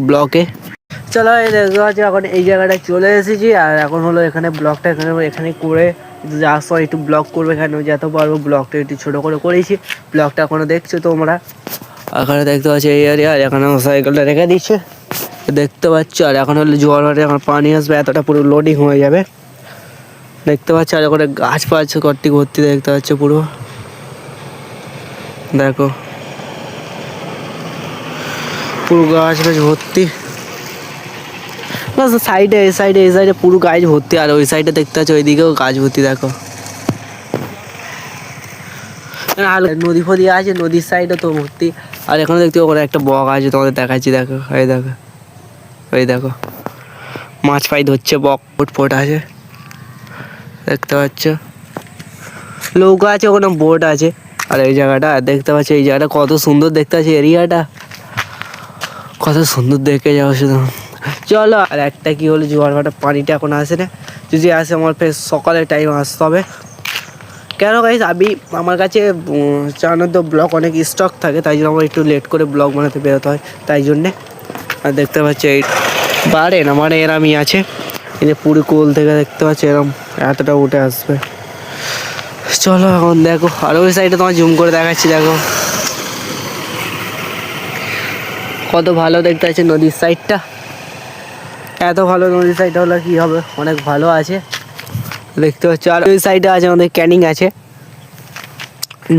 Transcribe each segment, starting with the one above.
ব্লকে। চলো এই দেখতে পাচ্ছি এখন এই জায়গাটায় চলে এসেছি, আর এখন হলো এখানে ব্লগটা এখানে করে যাওয়ার সময় একটু ব্লগ করবে, এখানে যেত পারবো ব্লগটা একটু ছোটো করে করেছি। ব্লগটা এখনো দেখছো তোমরা, এখানে দেখতে পাচ্ছি এই এরিয়া, আর এখানে সাইকেলটা রেখে দিচ্ছে দেখতে পাচ্ছ। আর এখন হলো জোয়ার ভাটে এখন পানি আসবে, এতটা পুরো লোডিং হয়ে যাবে দেখতে পাচ্ছ। আর ওখানে গাছ পাচ্ছে কর্তি ভর্তি দেখতে পাচ্ছ পুরো, দেখো পুরো গাছ গাছ ভর্তি। সাইডে এই সাইডে পুরো গাছ ভর্তি, আর ওই সাইডে দেখতে পাচ্ছ ওইদিকেও গাছ ভর্তি দেখো। আর নদী ফদি আছে, নদীর সাইডে তো ভর্তি। আর এখানে দেখতে ওখানে একটা বক আছে, তোমাদের দেখাচ্ছি দেখো, এই দেখো মাছ পাই ধরছে, বক ফুট আছে দেখতে পাচ্ছ। নৌকা আছে, ওখানে বোট আছে। আর এই জায়গাটা দেখতে পাচ্ছ, এই জায়গাটা কত সুন্দর দেখতে পাচ্ছি, এরিয়াটা কত সুন্দর দেখে যাও শুধু। চলো, আর একটা কি হলো, জোয়ার ভাটার পানিটা এখন আসে না, যদি আসে আমার ফের সকালের টাইম আসতে হবে। কেন গাইস, আমার কাছে চালানোর তো ব্লগ অনেক স্টক থাকে, তাই জন্য আমার একটু লেট করে ব্লগ বানাতে বেরোতে হয়, তাই জন্যে। আর দেখতে পাচ্ছি এই বাড়ে না মানে এরমই আছে, এই যে পুরো কোল থেকে দেখতে পাচ্ছি এরম এতটা উঠে আসবে। চলো এখন দেখো, আর ওই সাইডে তোমার জুম করে দেখাচ্ছি, দেখো কত ভালো দেখতে আছে নদীর সাইডটা। এত ভালো নদীর সাইডটা হলে কী হবে, অনেক ভালো আছে দেখতে পাচ্ছ। আর ওই সাইডে আছে আমাদের ক্যানিং আছে,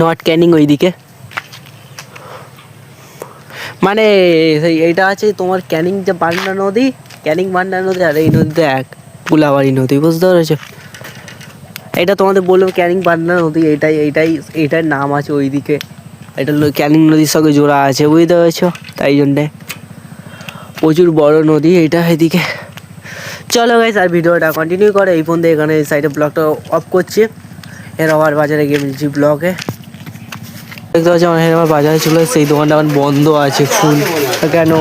নট ক্যানিং ওইদিকে, মানে এইটা আছে তোমার ক্যানিং যে বান্ডা নদী, ক্যানিং বান্ডা নদী, আর এই নদীতে এক গুলাবাড়ি নদী, বুঝতে পেরেছো। এটা তোমাদের বলবো ক্যানিং বান্ডা নদী, এইটার নাম আছে ওইদিকে, এটা ক্যানিং নদীর সঙ্গে জোড়া আছে, বুঝতে পেরেছো, তাই জন্যে প্রচুর বড় নদী এইটা এদিকে। চলো গাইস, আর ভিডিওটা কন্টিনিউ করে এই পর্যন্ত, এখানে এই সাইডে ব্লগটা অফ করছি। এর আবার বাজারে গিয়ে মিলছি ব্লগে। দেখতে পাচ্ছি আমার বাজারে চলে সেই দোকানটা এখন বন্ধ আছে ফুল, কেন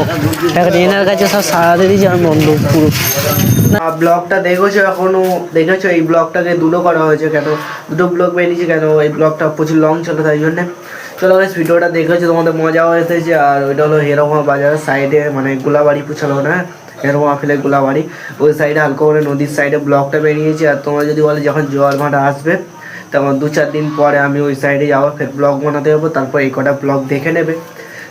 এখন এনার কাছে সব সারাতে দিয়েছি, আমি বন্ধ পুরো। না ব্লগটা দেখেছো এখনো, দেখেছো এই ব্লগটাকে দুটো করা হয়েছে, কেন দুটো ব্লগ বেরিয়েছে, কেন এই ব্লগটা প্রচুর লং ছিল তাই জন্যে। চলো গাইস, ভিডিওটা দেখেছো, তোমাদের মজাও এসেছে। আর ওইটা হলো হেরোমা বাজারের সাইডে, মানে গোলাবাড়ি পুছালো না, হেরোমা ফেলে গোলাবাড়ি ওই সাইডে হালকা করে নদীর সাইডে ব্লগটা বেরিয়েছে। আর তোমরা যদি বলো যখন জোয়ার ভাটা আসবে, তখন 2-4 দিন পরে আমি ওই সাইডে যাবো, ফের ব্লগ বানাতে যাবো, তারপর এই কটা ব্লগ দেখে নেবে।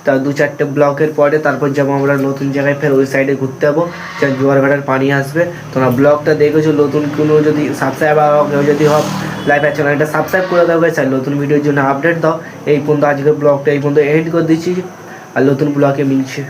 তা 2-4টে ব্লগের পরে তারপর যাবো আমরা নতুন জায়গায়, ফের ওই সাইডে ঘুরতে যাবো, যখন জোয়ার ভাটার পানি আসবে। তোমরা ব্লগটা দেখেছো, নতুন কোনো যদি সাবস্ক্রাইবার কেউ যদি হোক, লাইভ চ্যানেলটা সাবস্ক্রাইব করে দেবো গাইস, আর নতুন ভিডিওর জন্য আপডেট দাও। এই পর্যন্ত আজকের ব্লগটা এই পর্যন্ত এন্ড করে দিচ্ছি, আর নতুন ব্লগে মিলছে।